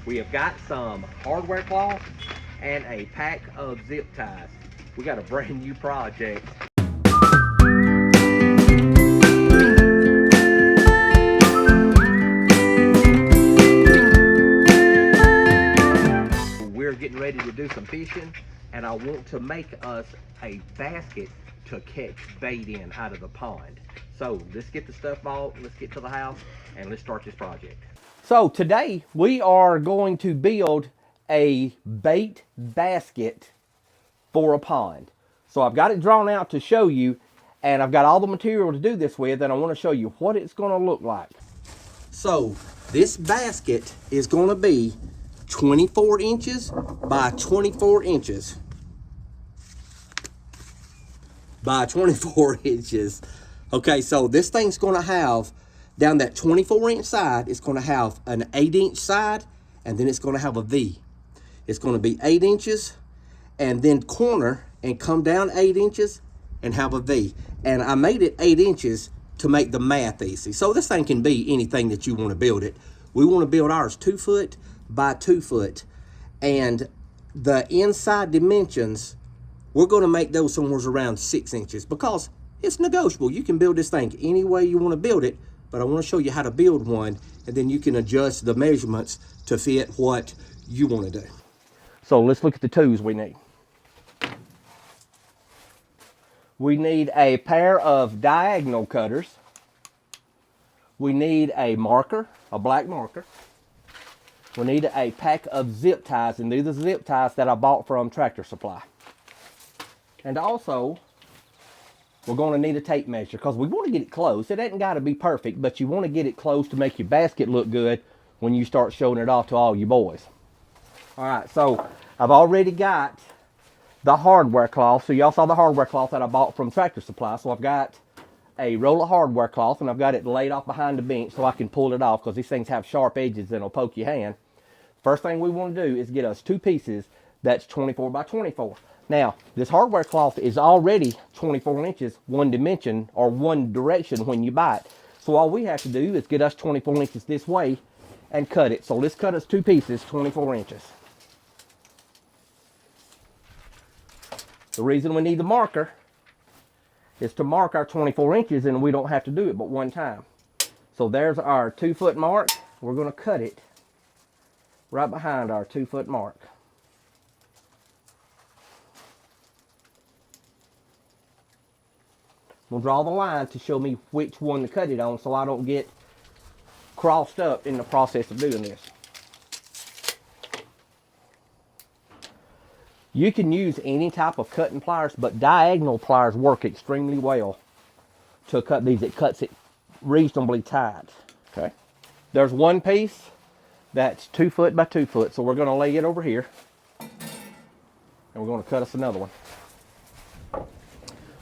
We have got some hardware cloth and a pack of zip ties. We got a brand new project. We're getting ready to do some fishing, and I want to make us a basket to catch bait in out of the pond. So let's get the stuff bought, let's get to the house, and let's start this project. So today we are going to build a bait basket for a pond. So I've got it drawn out to show you, and I've got all the material to do this with, and I want to show you what it's going to look like. So this basket is going to be 24 inches by 24 inches by 24 inches. Okay, so this thing's going to have, down that 24-inch side, it's going to have an 8-inch side, and then it's going to have a V. It's going to be 8 inches, and then corner, and come down 8 inches, and have a V. And I made it 8 inches to make the math easy. So this thing can be anything that you want to build it. We want to build ours 2 foot by 2 foot. And the inside dimensions, we're going to make those somewhere around 6 inches because it's negotiable. You can build this thing any way you want to build it, but I want to show you how to build one, and then you can adjust the measurements to fit what you want to do. So let's look at the tools we need. We need a pair of diagonal cutters. We need a marker, a black marker. We need a pack of zip ties, and these are the zip ties that I bought from Tractor Supply. And also, we're going to need a tape measure because we want to get it close. It ain't got to be perfect, but you want to get it close to make your basket look good when you start showing it off to all you boys. All right, so I've already got the hardware cloth. So y'all saw the hardware cloth that I bought from Tractor Supply. So I've got a roll of hardware cloth, and I've got it laid off behind the bench so I can pull it off because these things have sharp edges and it'll poke your hand. First thing we want to do is get us 2 pieces that's 24 by 24. Now, this hardware cloth is already 24 inches, one dimension or one direction when you buy it. So all we have to do is get us 24 inches this way and cut it. So let's cut us 2 pieces, 24 inches. The reason we need the marker is to mark our 24 inches, and we don't have to do it but one time. So there's our 2 foot mark. We're going to cut it right behind our 2 foot mark. We'll draw the line to show me which one to cut it on so I don't get crossed up in the process of doing this. You can use any type of cutting pliers, but diagonal pliers work extremely well to cut these. It cuts it reasonably tight. Okay. There's one piece that's 2 foot by 2 foot, so we're going to lay it over here, and we're going to cut us another one.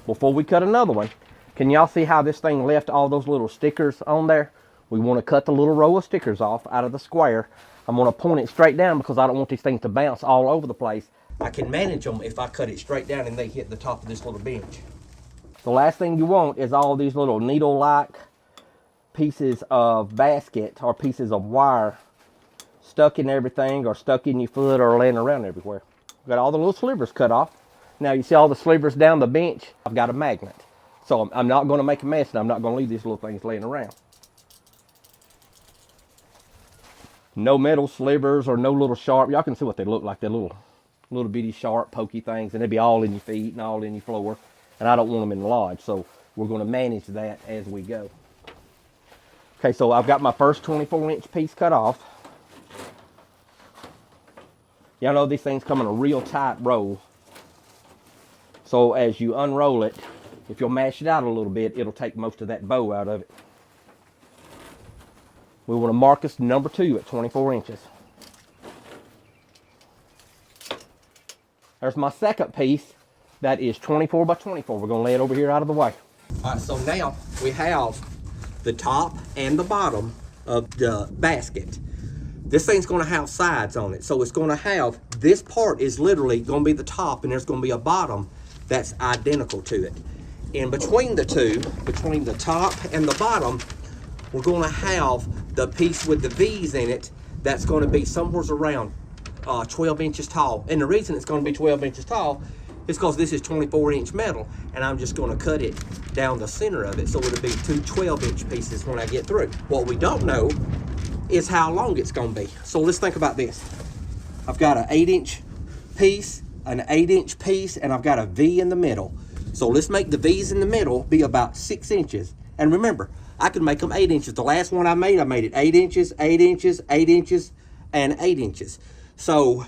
Before we cut another one, can y'all see how this thing left all those little stickers on there? We want to cut the little row of stickers off out of the square. I'm going to point it straight down because I don't want these things to bounce all over the place. I can manage them if I cut it straight down and they hit the top of this little bench. The last thing you want is all these little needle-like pieces of basket or pieces of wire stuck in everything or stuck in your foot or laying around everywhere. Got all the little slivers cut off. Now you see all the slivers down the bench? I've got a magnet. So I'm not going to make a mess, and I'm not going to leave these little things laying around. No metal slivers or no little sharp. Y'all can see what they look like. They're little bitty sharp pokey things, and they'd be all in your feet and all in your floor. And I don't want them in the lodge, so we're going to manage that as we go. Okay, so I've got my first 24-inch piece cut off. Y'all know these things come in a real tight roll. So as you unroll it, if you'll mash it out a little bit, it'll take most of that bow out of it. We want to mark us number 2 at 24 inches. There's my second piece that is 24 by 24. We're going to lay it over here out of the way. All right, so now we have the top and the bottom of the basket. This thing's going to have sides on it. So it's going to have, this part is literally going to be the top, and there's going to be a bottom that's identical to it. In between the two, between the top and the bottom, we're going to have the piece with the V's in it that's going to be somewhere around 12 inches tall. And the reason it's going to be 12 inches tall is because this is 24-inch metal, and I'm just going to cut it down the center of it, so it'll be two 12-inch pieces when I get through. What we don't know is how long it's going to be. So let's think about this. I've got an 8-inch piece, an 8-inch piece, and I've got a V in the middle. So let's make the V's in the middle be about 6 inches. And remember, I can make them 8 inches. The last one I made it 8 inches, 8 inches, 8 inches, and 8 inches. So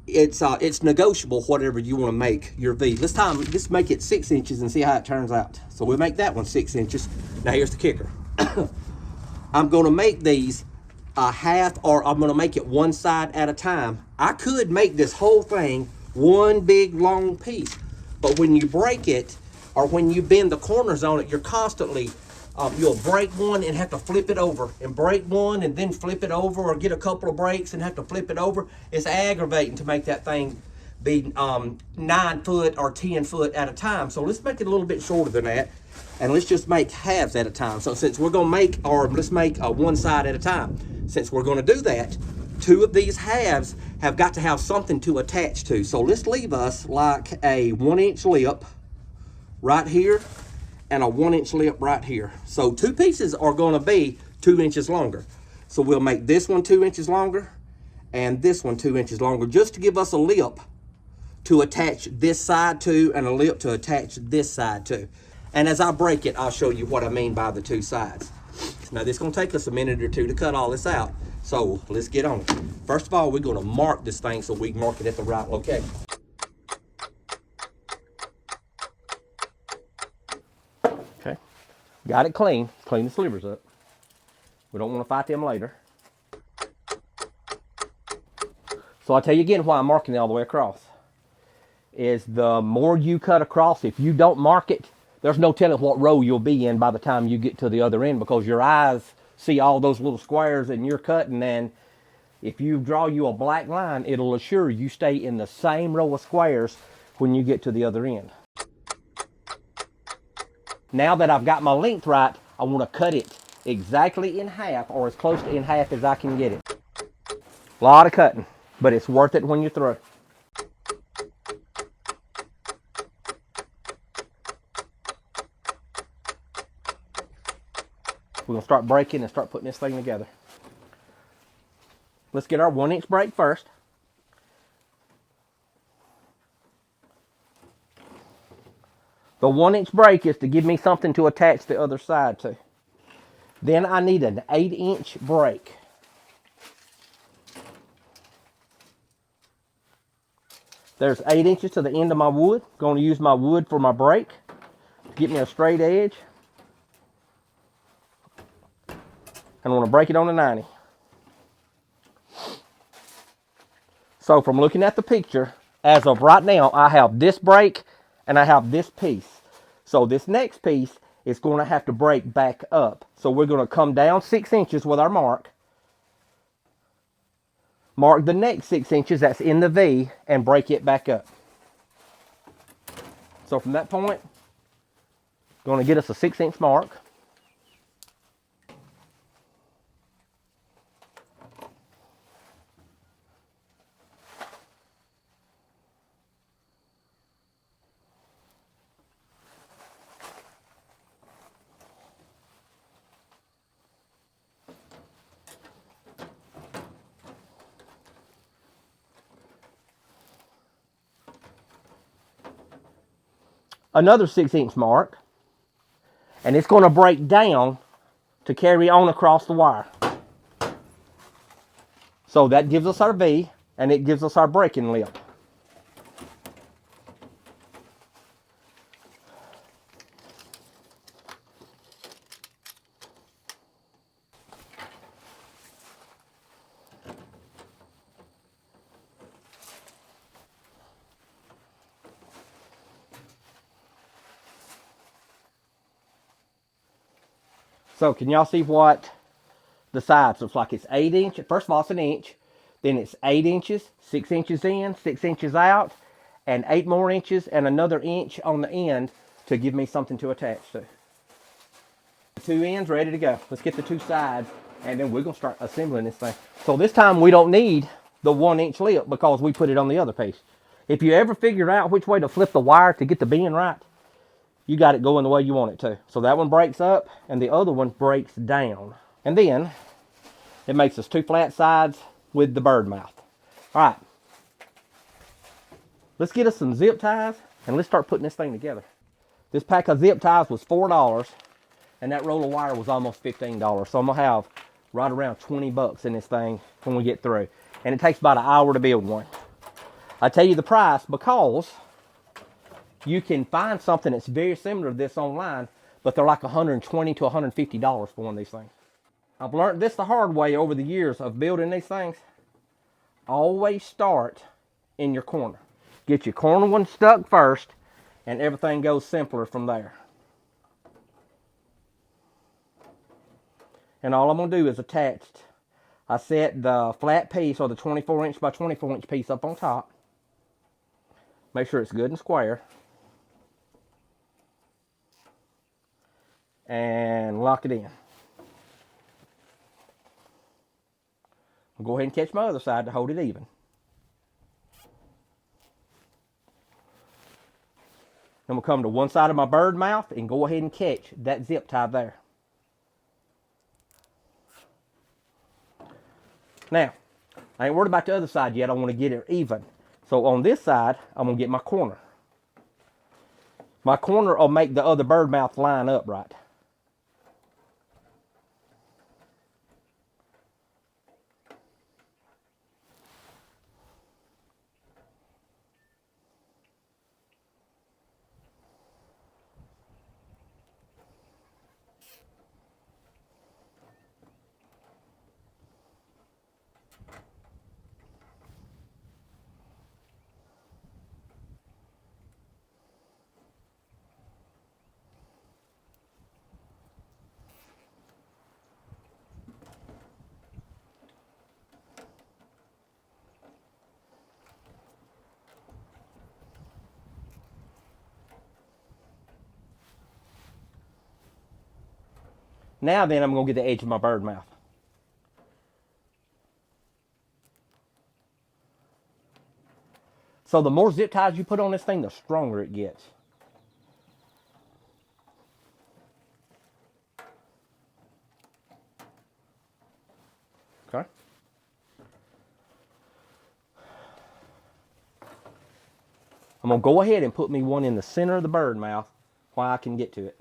it's negotiable whatever you want to make your V. Let's make it 6 inches and see how it turns out. So we'll make that one 6 inches. Now here's the kicker. I'm going to make these a half, or I'm going to make it one side at a time. I could make this whole thing one big long piece, but when you break it or when you bend the corners on it, you're constantly you'll break one and have to flip it over, and break one and then flip it over, or get a couple of breaks and have to flip it over. It's aggravating to make that thing be 9 foot or 10 foot at a time. So let's make it a little bit shorter than that, and let's just make halves at a time. So since we're gonna make, or let's make one side at a time. Since we're gonna do that, 2 of these halves have got to have something to attach to. So let's leave us like a 1-inch lip right here and a 1-inch lip right here. So 2 pieces are gonna be 2 inches longer. So we'll make this one 2 inches longer and this one 2 inches longer, just to give us a lip to attach this side to and a lip to attach this side to. And as I break it, I'll show you what I mean by the 2 sides. Now this is gonna take us a minute or 2 to cut all this out. So let's get on it. First of all, we're gonna mark this thing so we can mark it at the right location. Okay, got it clean. Clean the slivers up. We don't wanna fight them later. So I'll tell you again why I'm marking it all the way across. Is the more you cut across, if you don't mark it, there's no telling what row you'll be in by the time you get to the other end, because your eyes see all those little squares and you're cutting, and if you draw you a black line, it'll assure you stay in the same row of squares when you get to the other end. Now that I've got my length right, I want to cut it exactly in half, or as close to in half as I can get it. A lot of cutting, but it's worth it when you're through. We're going to start breaking and start putting this thing together. Let's get our 1-inch break first. The 1-inch break is to give me something to attach the other side to. Then I need an 8-inch break. There's 8 inches to the end of my wood. Going to use my wood for my break to get me a straight edge. And I want to break it on a 90. So from looking at the picture, as of right now, I have this break and I have this piece. So this next piece is going to have to break back up. So we're going to come down 6 inches with our mark. Mark the next 6 inches that's in the V and break it back up. So from that point, going to get us a 6-inch mark. Another 6-inch mark, and it's going to break down to carry on across the wire. So that gives us our V, and it gives us our breaking lip. So can y'all see what the sides looks like? It's 8 inches. First of all, it's an inch. Then it's 8 inches, 6 inches in, 6 inches out, and 8 more inches and another inch on the end to give me something to attach to. The 2 ends ready to go. Let's get the 2 sides And then we're going to start assembling this thing. So this time we don't need the 1-inch lip because we put it on the other piece. If you ever figure out which way to flip the wire to get the bend right, you got it going the way you want it to. So that one breaks up and the other one breaks down. And then it makes us 2 flat sides with the bird mouth. All right. Let's get us some zip ties and let's start putting this thing together. This pack of zip ties was $4 and that roll of wire was almost $15. So I'm gonna have right around 20 bucks in this thing when we get through. And it takes about an hour to build one. I tell you the price because you can find something that's very similar to this online, but they're like $120 to $150 for one of these things. I've learned this the hard way over the years of building these things. Always start in your corner. Get your corner one stuck first, and everything goes simpler from there. And all I'm going to do is attach, I set the flat piece or the 24-inch by 24-inch piece up on top. Make sure it's good and square. And lock it in. I'll go ahead and catch my other side to hold it even. Then we'll come to one side of my bird mouth and go ahead and catch that zip tie there. Now, I ain't worried about the other side yet. I want to get it even. So on this side, I'm going to get my corner. My corner will make the other bird mouth line up right. Now then, I'm going to get the edge of my bird mouth. So the more zip ties you put on this thing, the stronger it gets. Okay. I'm going to go ahead and put me one in the center of the bird mouth while I can get to it.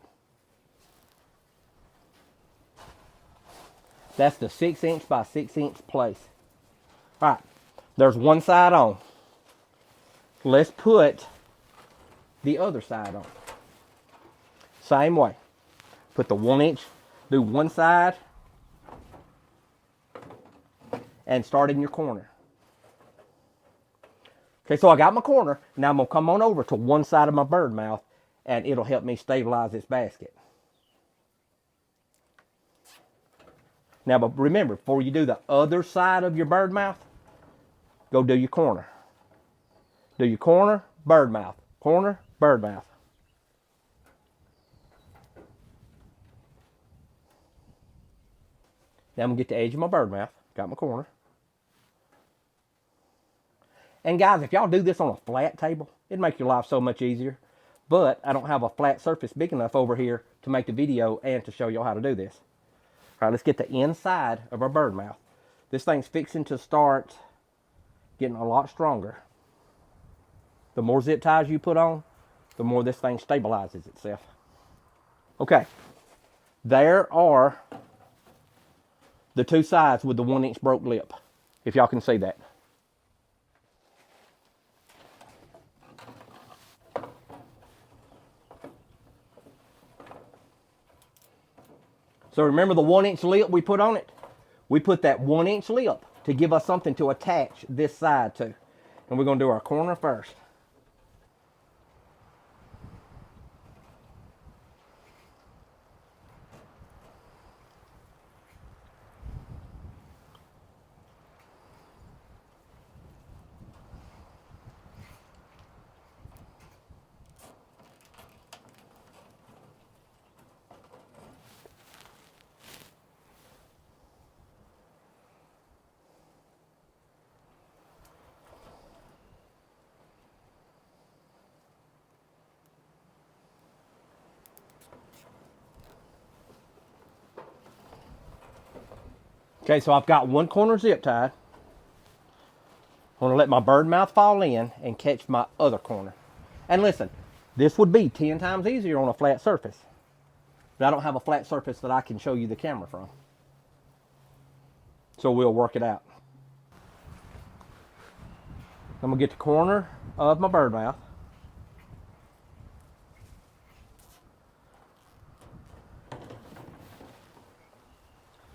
That's the 6-inch by 6-inch place. All right, there's one side on. Let's put the other side on. Same way. Put the 1-inch, do one side, and start in your corner. Okay, so I got my corner. Now I'm going to come on over to one side of my bird mouth, and it'll help me stabilize this basket. Now, but remember, before you do the other side of your bird mouth, go do your corner. Do your corner, bird mouth. Corner, bird mouth. Now I'm going to get the edge of my bird mouth. Got my corner. And guys, if y'all do this on a flat table, it'd make your life so much easier. But I don't have a flat surface big enough over here to make the video and to show y'all how to do this. All right, let's get the inside of our bird mouth. This thing's fixing to start getting a lot stronger. The more zip ties you put on, the more this thing stabilizes itself. Okay, there are the two sides with the 1-inch broke lip, if y'all can see that. So remember the 1-inch lip we put on it? We put that 1-inch lip to give us something to attach this side to. And we're going to do our corner first. Okay, so I've got one corner zip tied. I'm going to let my bird mouth fall in and catch my other corner. And listen, this would be 10 times easier on a flat surface. But I don't have a flat surface that I can show you the camera from. So we'll work it out. I'm going to get the corner of my bird mouth.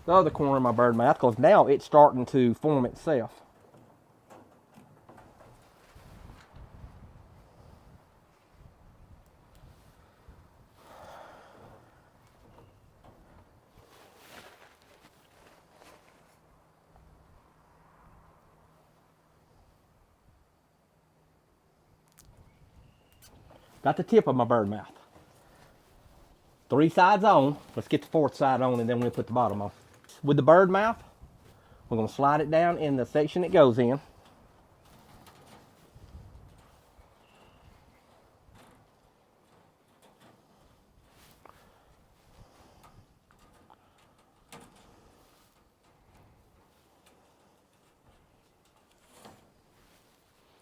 The other corner of my bird mouth, because now it's starting to form itself. Got the tip of my bird mouth. 3 sides on. Let's get the 4th side on and then we'll put the bottom on. With the bird mouth, we're going to slide it down in the section it goes in.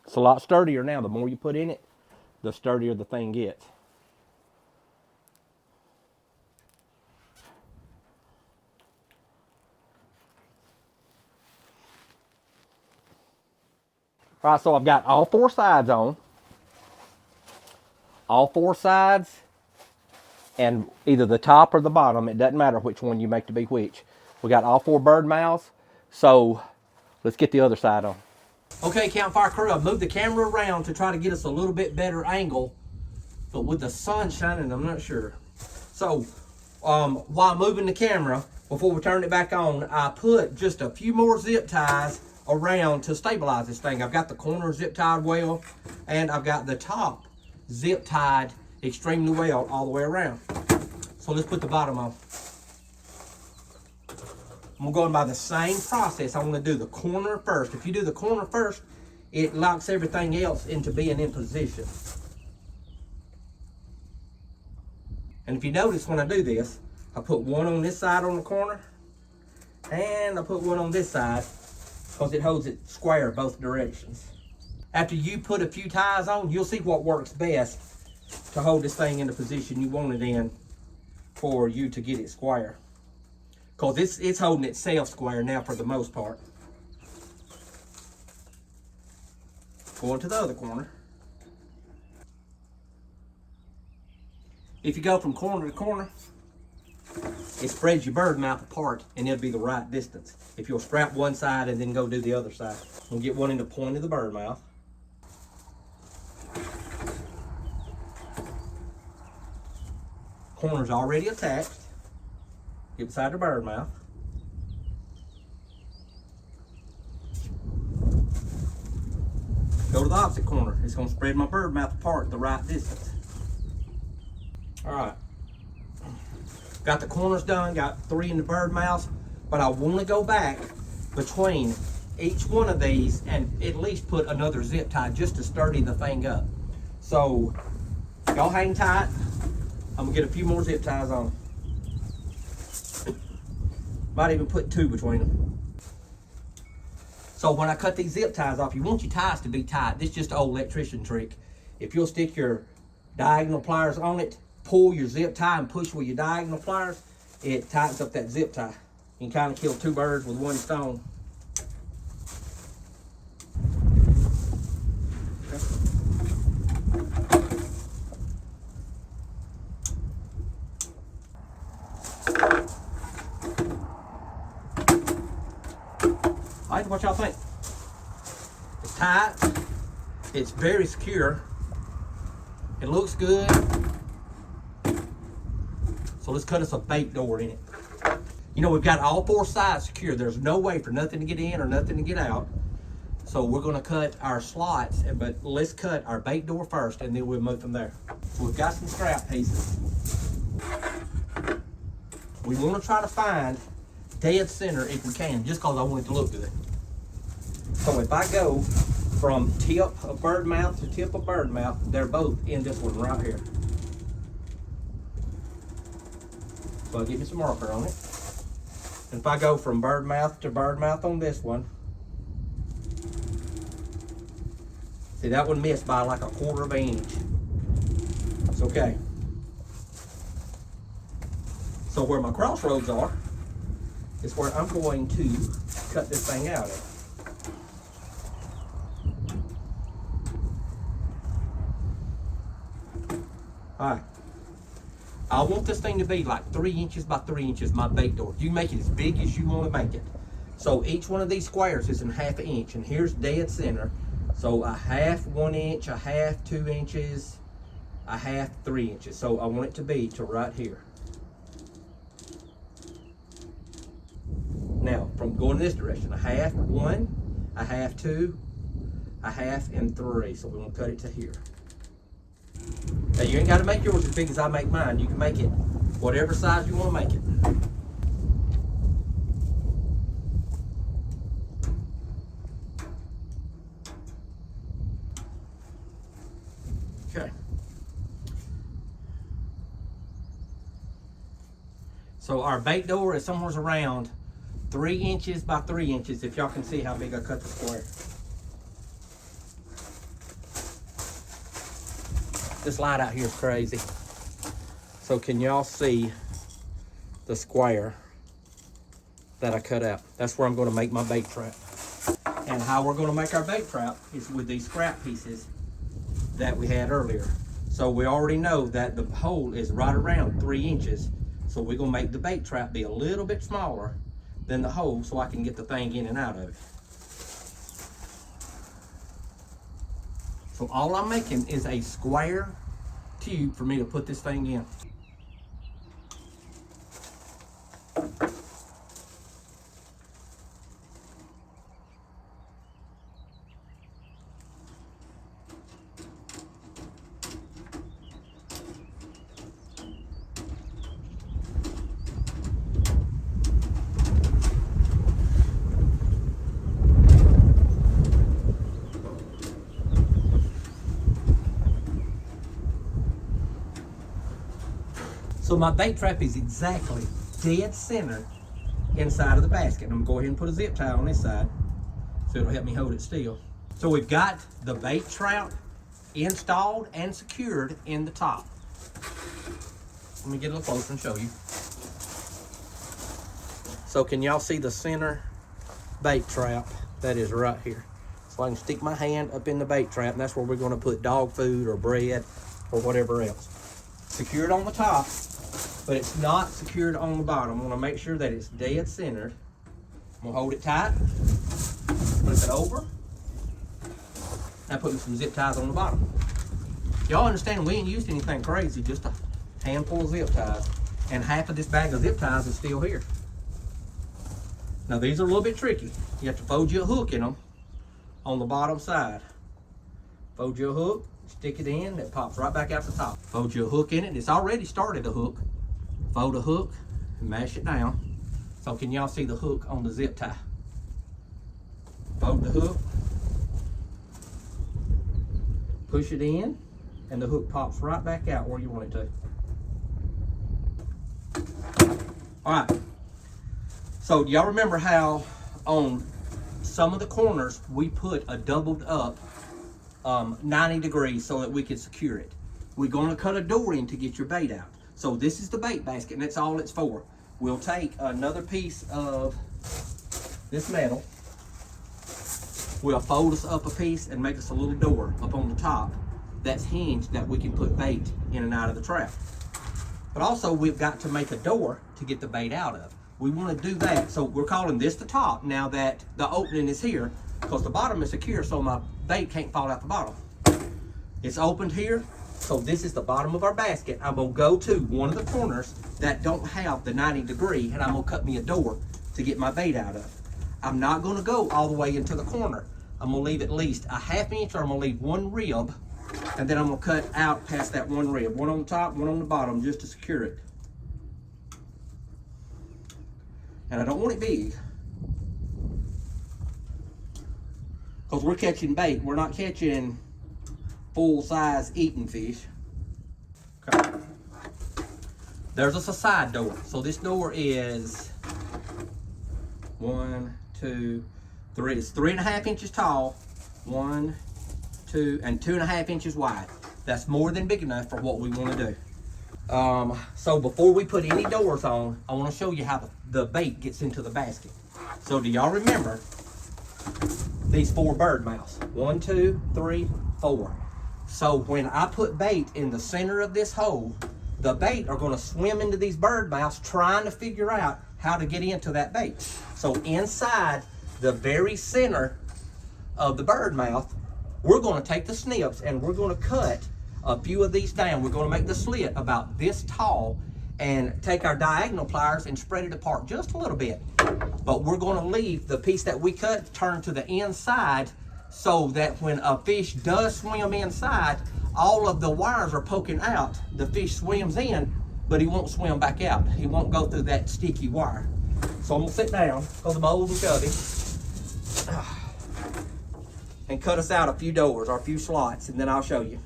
It's a lot sturdier now. The more you put in it, the sturdier the thing gets. All right, so I've got all 4 sides on. All 4 sides, and either the top or the bottom, it doesn't matter which one you make to be which. We got all 4 bird mouths, so let's get the other side on. Okay, Campfire crew, I've moved the camera around to try to get us a little bit better angle, but with the sun shining, I'm not sure. So, while moving the camera, before we turn it back on, I put just a few more zip ties around to stabilize this thing. I've got the corner zip tied well, and I've got the top zip tied extremely well all the way around. So let's put the bottom on. I'm going by the same process. I'm going to do the corner first. If you do the corner first, it locks everything else into being in position. And if you notice when I do this, I put one on this side on the corner, and I put one on this side because it holds it square both directions. After you put a few ties on, you'll see what works best to hold this thing in the position you want it in for you to get it square. Because it's holding itself square now for the most part. Going to the other corner. If you go from corner to corner, it spreads your bird mouth apart and it'll be the right distance. If you'll strap one side and then go do the other side. We'll get one in the point of the bird mouth. Corner's already attached. Get beside the bird mouth. Go to the opposite corner. It's going to spread my bird mouth apart the right distance. Alright. Got the corners done, got 3 in the bird mouth, but I want to go back between each one of these and at least put another zip tie just to sturdy the thing up. So, y'all hang tight. I'm going to get a few more zip ties on. Might even put 2 between them. So when I cut these zip ties off, you want your ties to be tight. This is just an old electrician trick. If you'll stick your diagonal pliers on it, pull your zip tie and push with your diagonal pliers, it tightens up that zip tie. You can kind of kill 2 birds with 1 stone. Alright, what y'all think? It's tight. It's very secure. It looks good. So let's cut us a bait door in it. You know, we've got all 4 sides secure. There's no way for nothing to get in or nothing to get out. So we're going to cut our slots, but let's cut our bait door first and then we'll move from there. So we've got some scrap pieces. We want to try to find dead center if we can, just because I want it to look good. So if I go from tip of bird mouth to tip of bird mouth, they're both in this one right here. So I'll give me some marker on it. And if I go from bird mouth to bird mouth on this one, see, that one missed by like 1/4 of an inch. It's okay. So where my crossroads are is where I'm going to cut this thing out at. All right. I want this thing to be like 3 inches by 3 inches, my bait door. You make it as big as you want to make it. So each one of these squares is in 1/2 inch, and here's dead center. So 1/2 1 inch, 1/2 2 inches, 1/2 3 inches. So I want it to be to right here. Now, from going this direction, 1/2 1, 1/2 2, 1/2 and 3. So we're gonna cut it to here. Now you ain't gotta make yours as big as I make mine. You can make it whatever size you wanna make it. Okay. So our bait door is somewhere around 3 inches by 3 inches, if y'all can see how big I cut the square. This light out here is crazy. So can y'all see the square that I cut out? That's where I'm gonna make my bait trap. And how we're gonna make our bait trap is with these scrap pieces that we had earlier. So we already know that the hole is right around 3 inches. So we're gonna make the bait trap be a little bit smaller than the hole so I can get the thing in and out of it. So all I'm making is a square tube for me to put this thing in. So my bait trap is exactly dead center inside of the basket. I'm gonna go ahead and put a zip tie on this side so it'll help me hold it still. So we've got the bait trap installed and secured in the top. Let me get a little closer and show you. So can y'all see the center bait trap? That is right here. So I can stick my hand up in the bait trap, and that's where we're gonna put dog food or bread or whatever else. Secured on the top, but it's not secured on the bottom. I want to make sure that it's dead centered. I'm going to hold it tight, flip it over, and put some zip ties on the bottom. Y'all understand we ain't used anything crazy, just a handful of zip ties. And half of this bag of zip ties is still here. Now these are a little bit tricky. You have to fold you a hook in them on the bottom side. Fold you a hook, stick it in, it pops right back out the top. Fold you a hook in it, it's already started a hook. Fold a hook and mash it down. So can y'all see the hook on the zip tie? Fold the hook, push it in, and the hook pops right back out where you want it to. All right, so y'all remember how on some of the corners we put a doubled up 90 degrees so that we could secure it. We're gonna cut a door in to get your bait out. So this is the bait basket, and that's all it's for. We'll take another piece of this metal. We'll fold us up a piece and make us a little door up on the top that's hinged that we can put bait in and out of the trap. But also we've got to make a door to get the bait out of. We want to do that. So we're calling this the top now that the opening is here, because the bottom is secure so my bait can't fall out the bottom. It's opened here. So this is the bottom of our basket. I'm gonna go to one of the corners that don't have the 90 degree, and I'm gonna cut me a door to get my bait out of. I'm not gonna go all the way into the corner. I'm gonna leave at least a 1/2 inch, or I'm gonna leave one rib, and then I'm gonna cut out past that one rib. One on the top, one on the bottom, just to secure it. And I don't want it big, because we're catching bait. We're not catching full-size eating fish. Okay. There's us a side door. So this door is 1, 2, 3. It's 3.5 inches tall. 1, 2, and 2.5 inches wide. That's more than big enough for what we want to do. So before we put any doors on, I want to show you how the bait gets into the basket. So do y'all remember these 4 bird mouths? 1, 2, 3, 4. So when I put bait in the center of this hole, the bait are going to swim into these bird mouths trying to figure out how to get into that bait. So inside the very center of the bird mouth, we're going to take the snips and we're going to cut a few of these down. We're going to make the slit about this tall and take our diagonal pliers and spread it apart just a little bit. But we're going to leave the piece that we cut turned to the inside so that when a fish does swim inside, all of the wires are poking out. The fish swims in, but he won't swim back out. He won't go through that sticky wire. So I'm gonna sit down, go to the mold and cubby, and cut us out a few doors or a few slots, and then I'll show you.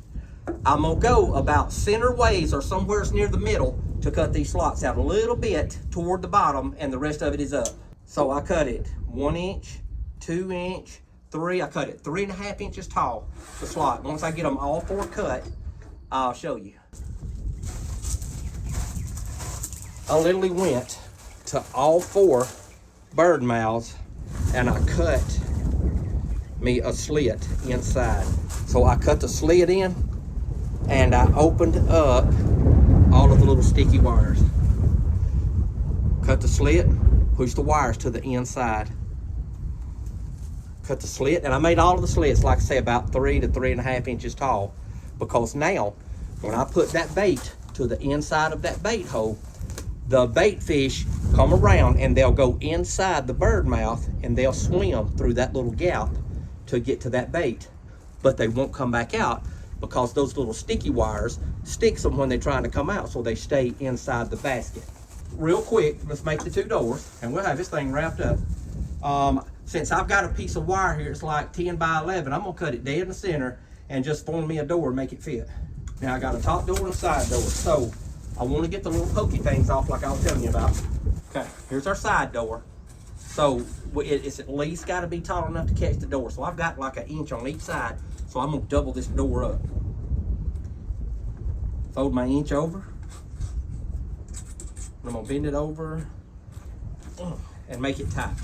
I'm gonna go about center ways or somewhere near the middle to cut these slots out a little bit toward the bottom, and the rest of it is up. So I cut it 1 inch, 2 inch, 3. I cut it 3.5 inches tall, the slot. Once I get them all 4 cut, I'll show you. I literally went to all 4 bird mouths and I cut me a slit inside. So I cut the slit in and I opened up all of the little sticky wires. Cut the slit, push the wires to the inside. Cut the slit, and I made all of the slits, like I say, about 3 to 3.5 inches tall, because now when I put that bait to the inside of that bait hole, the bait fish come around and they'll go inside the bird mouth and they'll swim through that little gap to get to that bait, but they won't come back out because those little sticky wires sticks them when they're trying to come out, so they stay inside the basket. Real quick, let's make the 2 doors and we'll have this thing wrapped up. Since I've got a piece of wire here, it's like 10 by 11, I'm gonna cut it dead in the center and just form me a door and make it fit. Now I got a top door and a side door, so I wanna get the little pokey things off like I was telling you about. Okay, here's our side door. So it's at least gotta be tall enough to catch the door. So I've got like 1 inch on each side, so I'm gonna double this door up. Fold my inch over. I'm gonna bend it over and make it tight.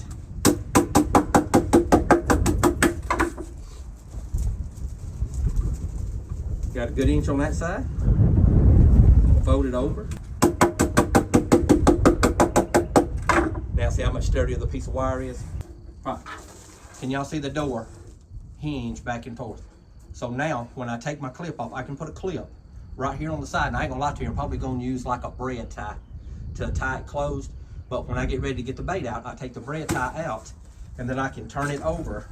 Got a good inch on that side. Fold it over. Now see how much sturdier the piece of wire is? All right. Can y'all see the door hinge back and forth? So now when I take my clip off, I can put a clip right here on the side. And I ain't gonna lie to you, I'm probably gonna use like a bread tie to tie it closed. But when I get ready to get the bait out, I take the bread tie out and then I can turn it over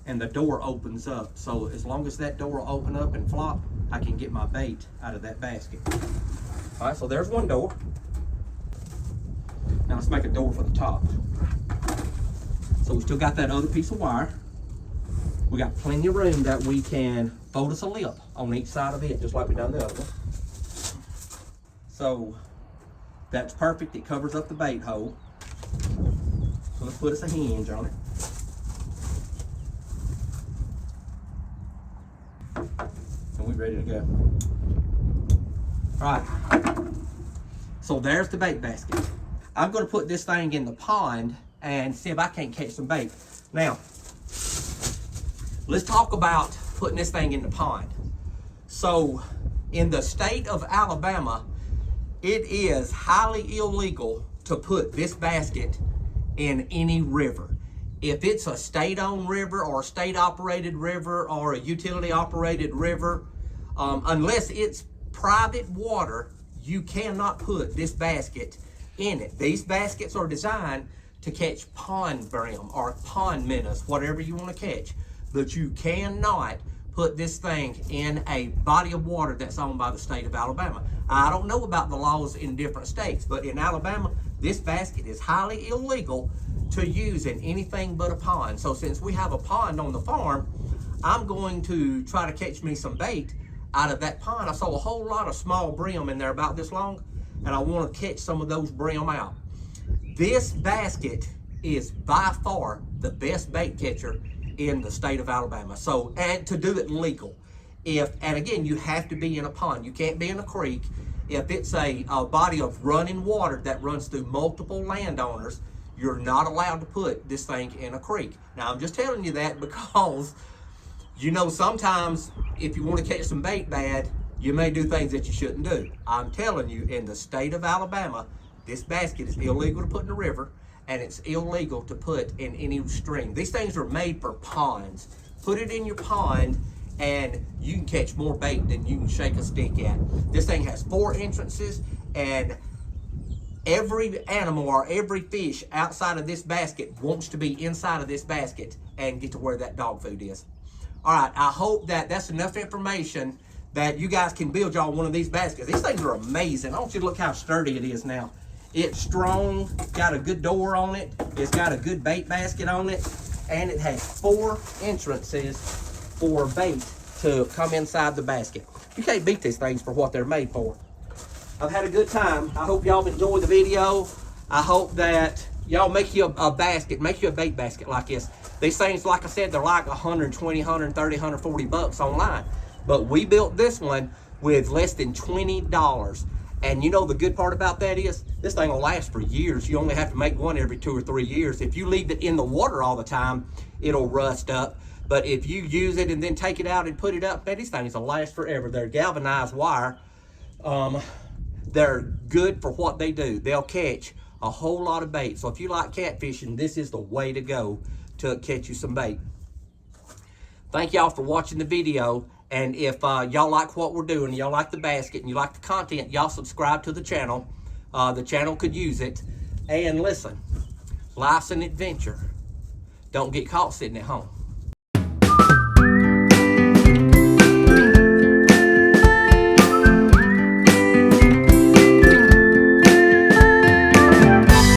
and the door opens up. So as long as that door will open up and flop, I can get my bait out of that basket. All right, so there's one door. Now let's make a door for the top. So we still got that other piece of wire. We got plenty of room that we can fold us a lip on each side of it, just like we done the other one. So that's perfect, it covers up the bait hole. So let's put us a hinge on it. And we're ready to go. All right, so there's the bait basket. I'm gonna put this thing in the pond and see if I can't catch some bait. Now, let's talk about putting this thing in the pond. So, in the state of Alabama, it is highly illegal to put this basket in any river. If it's a state-owned river or a state-operated river or a utility-operated river, unless it's private water, you cannot put this basket in it. These baskets are designed to catch pond brim or pond minnows, whatever you want to catch, but you cannot put this thing in a body of water that's owned by the state of Alabama. I don't know about the laws in different states, but in Alabama, this basket is highly illegal to use in anything but a pond. So since we have a pond on the farm, I'm going to try to catch me some bait out of that pond. I saw a whole lot of small brim in there about this long, and I want to catch some of those brim out. This basket is by far the best bait catcher in the state of Alabama. So, and to do it legal. And again, you have to be in a pond. You can't be in a creek. If it's a body of running water that runs through multiple landowners, you're not allowed to put this thing in a creek. Now, I'm just telling you that because, you know, sometimes if you want to catch some bait bad, you may do things that you shouldn't do. I'm telling you, in the state of Alabama, this basket is illegal to put in the river, and it's illegal to put in any stream. These things are made for ponds. Put it in your pond, and you can catch more bait than you can shake a stick at. This thing has 4 entrances, and every animal or every fish outside of this basket wants to be inside of this basket and get to where that dog food is. All right, I hope that that's enough information that you guys can build y'all one of these baskets. These things are amazing. I want you to look how sturdy it is now. It's strong, got a good door on it, it's got a good bait basket on it, and it has 4 entrances for bait to come inside the basket. You can't beat these things for what they're made for. I've had a good time. I hope y'all enjoyed the video. I hope that y'all make you a basket, make you a bait basket like this. These things, like I said, they're like 120, 130, 140 bucks online. But we built this one with less than $20. And you know the good part about that is, this thing will last for years. You only have to make one every 2 or 3 years. If you leave it in the water all the time, it'll rust up. But if you use it and then take it out and put it up, man, these things will last forever. They're galvanized wire. They're good for what they do. They'll catch a whole lot of bait. So if you like catfishing, this is the way to go to catch you some bait. Thank y'all for watching the video. And if y'all like what we're doing, y'all like the basket, and you like the content, y'all subscribe to the channel. The channel could use it. And listen, life's an adventure. Don't get caught sitting at home.